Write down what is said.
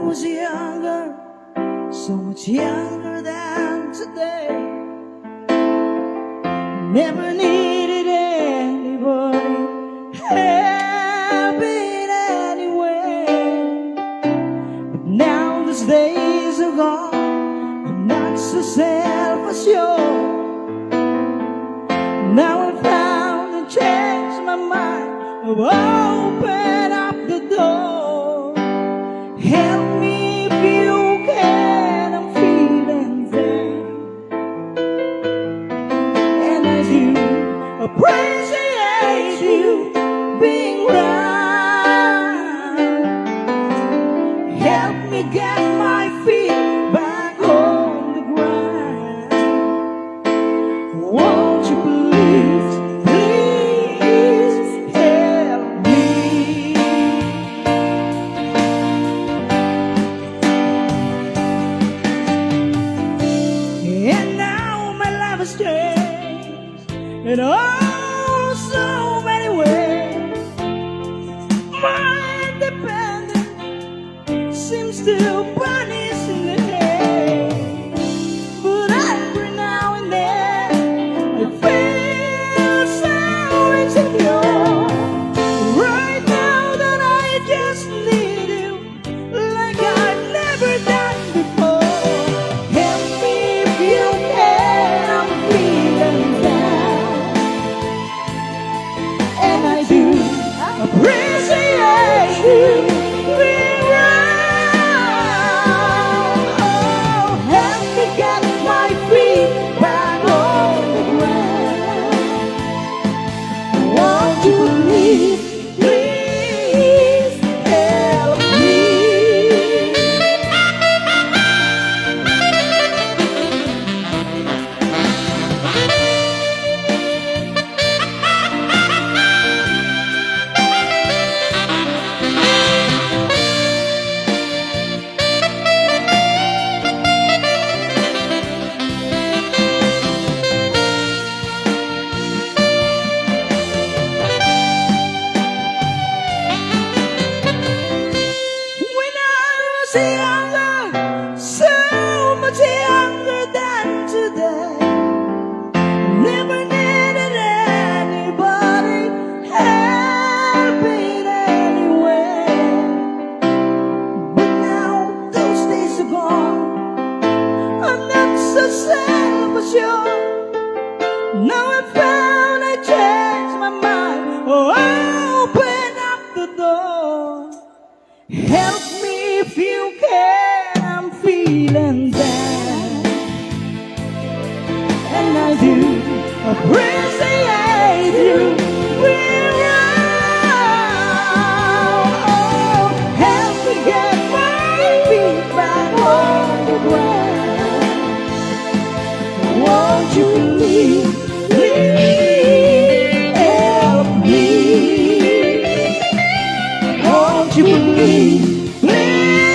was younger, so much younger than today, never needed anybody helping anyway. But now those days are gone, I'm not so self-assured. Now I've found and changed my mind, I've opened up the door. Help me if you can, I'm feeling there. And I do appreciate you being right. Help me get my feet back on the ground. Won't you please, please help me? And now my life has changed in oh so many ways. My independence seems to vanish in the haze. But every now and then I feel so insecure. Right now that I just need you like I've never done before. Help me if you can, I'm feeling down. And I do appreciate you being right. Oh, help me get my feet back on the ground. Won't you please, please help me? When I was younger, so much younger than today, never needed anybody helping anyway. But now those days are gone, I'm not so self-assured. Now I found I changed my mind, oh, open up the door. Help me if you can, I'm feeling down. And I do appreciate you being right. Oh, help me get my feet back on the ground. Won't you please, please help me? Won't you please, please